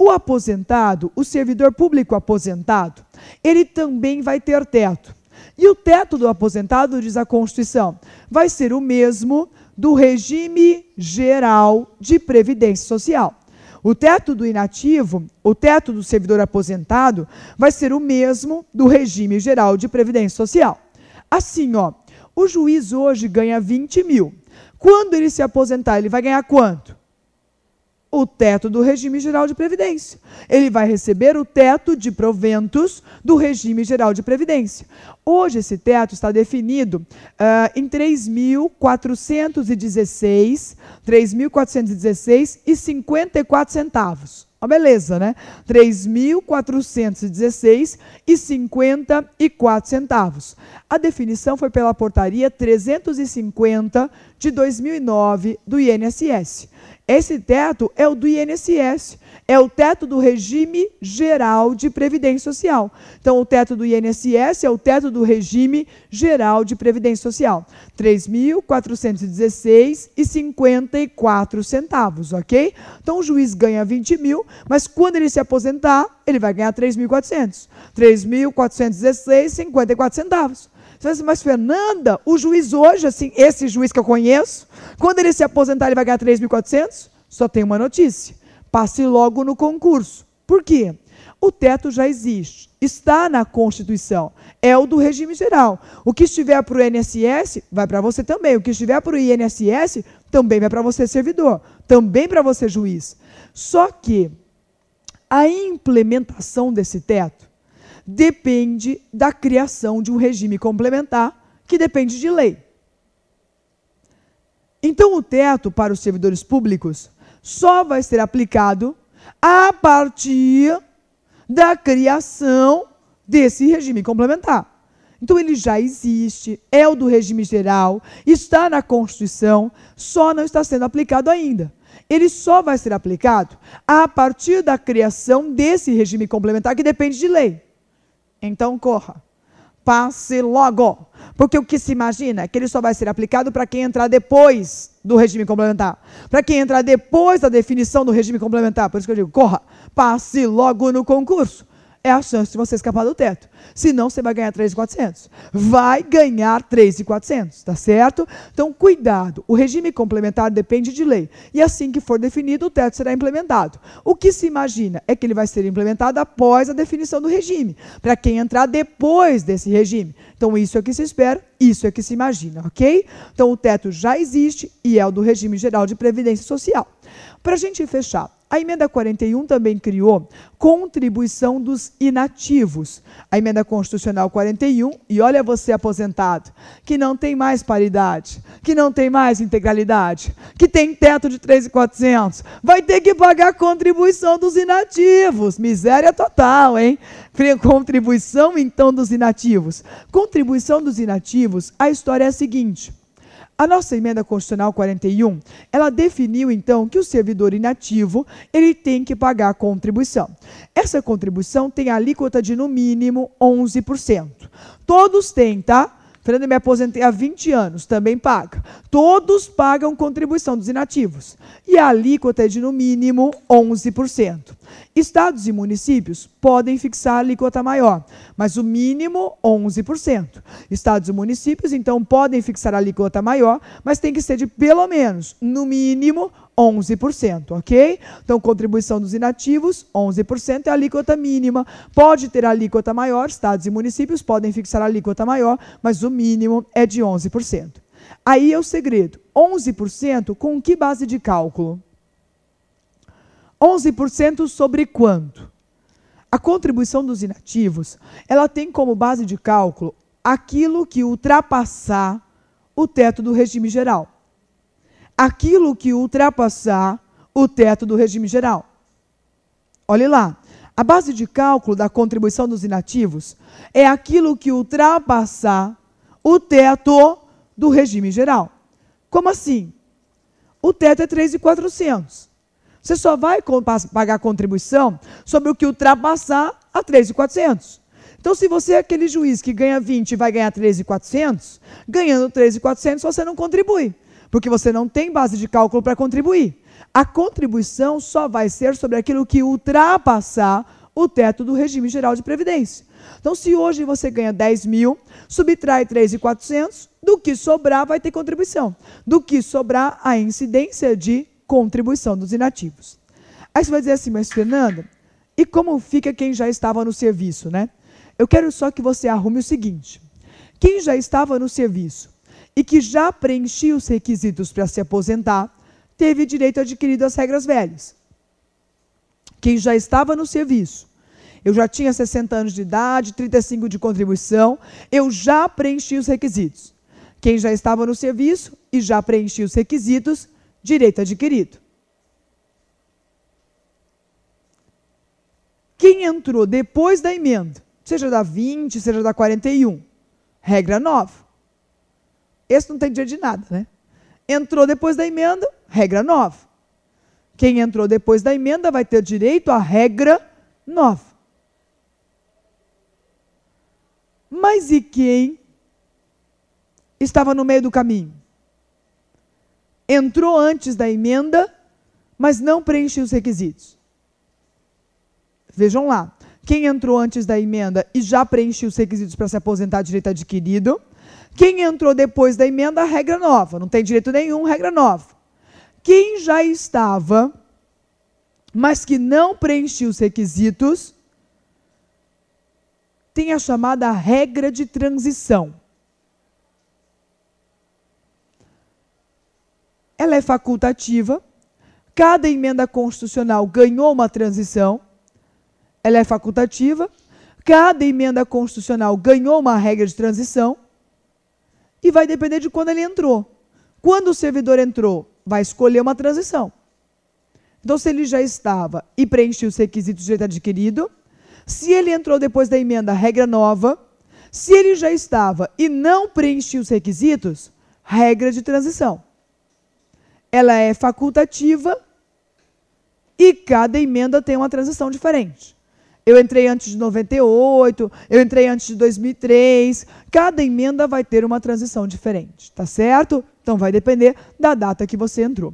O aposentado, o servidor público aposentado, ele também vai ter teto. E o teto do aposentado, diz a Constituição, vai ser o mesmo do regime geral de previdência social. O teto do inativo, o teto do servidor aposentado, vai ser o mesmo do regime geral de previdência social. Assim, ó, o juiz hoje ganha 20 mil. Quando ele se aposentar, ele vai ganhar quanto? O teto do regime geral de previdência. Ele vai receber o teto de proventos do regime geral de previdência. Hoje esse teto está definido em 3.416,54 centavos. Uma beleza, né? 3.416,54 centavos. A definição foi pela portaria 350 de 2009 do INSS. Esse teto é o do INSS, é o teto do regime geral de previdência social. Então, o teto do INSS é o teto do regime geral de previdência social. 3.416,54 centavos, ok? Então, o juiz ganha 20 mil, mas quando ele se aposentar, ele vai ganhar 3.400. 3.416,54 centavos. Mas, Fernanda, o juiz hoje, assim, esse juiz que eu conheço, quando ele se aposentar, ele vai ganhar 3.400? Só tem uma notícia. Passe logo no concurso. Por quê? O teto já existe, está na Constituição, é o do regime geral. O que estiver para o INSS, vai para você também. O que estiver para o INSS, também vai para você, servidor. Também para você, juiz. Só que a implementação desse teto depende da criação de um regime complementar, que depende de lei. Então, o teto para os servidores públicos só vai ser aplicado a partir da criação desse regime complementar. Então, ele já existe, é o do regime geral, está na Constituição, só não está sendo aplicado ainda. Ele só vai ser aplicado a partir da criação desse regime complementar, que depende de lei. Então, corra, passe logo, porque o que se imagina é que ele só vai ser aplicado para quem entrar depois do regime complementar, para quem entrar depois da definição do regime complementar. Por isso que eu digo, corra, passe logo no concurso. É a chance de você escapar do teto. Senão, você vai ganhar 3.400. Vai ganhar 3.400, tá certo? Então, cuidado. O regime complementar depende de lei. E assim que for definido, o teto será implementado. O que se imagina é que ele vai ser implementado após a definição do regime, para quem entrar depois desse regime. Então, isso é o que se espera, isso é o que se imagina, ok? Então, o teto já existe e é o do regime geral de previdência social. Para a gente fechar, a emenda 41 também criou contribuição dos inativos. A emenda constitucional 41, e olha você aposentado, que não tem mais paridade, que não tem mais integralidade, que tem teto de 3.400, vai ter que pagar contribuição dos inativos. Miséria total, hein? Contribuição, então, dos inativos. Contribuição dos inativos, a história é a seguinte. A nossa emenda constitucional 41, ela definiu, então, que o servidor inativo, ele tem que pagar contribuição. Essa contribuição tem alíquota de, no mínimo, 11%. Todos têm, tá? Fernanda, me aposentei há 20 anos, também paga. Todos pagam contribuição dos inativos. E a alíquota é de, no mínimo, 11%. Estados e municípios podem fixar a alíquota maior, mas o mínimo, 11%. Estados e municípios, então, podem fixar a alíquota maior, mas tem que ser de, pelo menos, no mínimo, 11%, ok? Então, contribuição dos inativos, 11% é a alíquota mínima. Pode ter a alíquota maior, estados e municípios podem fixar a alíquota maior, mas o mínimo é de 11%. Aí é o segredo. 11% com que base de cálculo? 11% sobre quanto? A contribuição dos inativos, ela tem como base de cálculo aquilo que ultrapassar o teto do regime geral. Aquilo que ultrapassar o teto do regime geral. Olhe lá, a base de cálculo da contribuição dos inativos é aquilo que ultrapassar o teto do regime geral. Como assim? O teto é 3.400. Você só vai pagar contribuição sobre o que ultrapassar a 3.400. Então, se você é aquele juiz que ganha 20 e vai ganhar 3.400, ganhando 3.400 você não contribui, porque você não tem base de cálculo para contribuir. A contribuição só vai ser sobre aquilo que ultrapassar o teto do regime geral de previdência. Então, se hoje você ganha 10 mil, subtrai 3.400, do que sobrar vai ter contribuição. Do que sobrar, a incidência de contribuição dos inativos. Aí você vai dizer assim, mas Fernanda, e como fica quem já estava no serviço, né? Eu quero só que você arrume o seguinte. Quem já estava no serviço e que já preenchia os requisitos para se aposentar, teve direito adquirido às regras velhas. Quem já estava no serviço, eu já tinha 60 anos de idade, 35 de contribuição, eu já preenchi os requisitos. Quem já estava no serviço e já preenchia os requisitos, direito adquirido. Quem entrou depois da emenda, seja da 20, seja da 41, regra nova. Esse não tem direito de nada, né? Entrou depois da emenda, regra nova. Quem entrou depois da emenda vai ter direito à regra nova. Mas e quem estava no meio do caminho? Entrou antes da emenda, mas não preencheu os requisitos. Vejam lá, quem entrou antes da emenda e já preencheu os requisitos para se aposentar, direito adquirido. Quem entrou depois da emenda, regra nova, não tem direito nenhum, regra nova. Quem já estava, mas que não preencheu os requisitos, tem a chamada regra de transição. Ela é facultativa, cada emenda constitucional ganhou uma transição, ela é facultativa, cada emenda constitucional ganhou uma regra de transição e vai depender de quando ele entrou. Quando o servidor entrou, vai escolher uma transição. Então, se ele já estava e preencheu os requisitos de direito adquirido, se ele entrou depois da emenda, regra nova. Se ele já estava e não preencheu os requisitos, regra de transição. Ela é facultativa e cada emenda tem uma transição diferente. Eu entrei antes de 98, eu entrei antes de 2003, cada emenda vai ter uma transição diferente, tá certo? Então, vai depender da data que você entrou.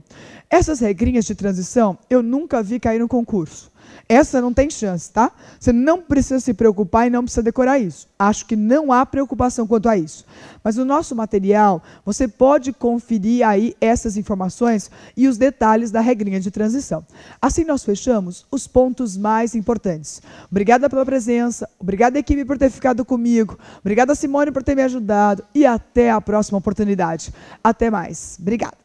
Essas regrinhas de transição, eu nunca vi cair no concurso. Essa não tem chance, tá? Você não precisa se preocupar e não precisa decorar isso. Acho que não há preocupação quanto a isso. Mas no nosso material, você pode conferir aí essas informações e os detalhes da regrinha de transição. Assim nós fechamos os pontos mais importantes. Obrigada pela presença, obrigada equipe por ter ficado comigo, obrigada Simone por ter me ajudado e até a próxima oportunidade. Até mais. Obrigada.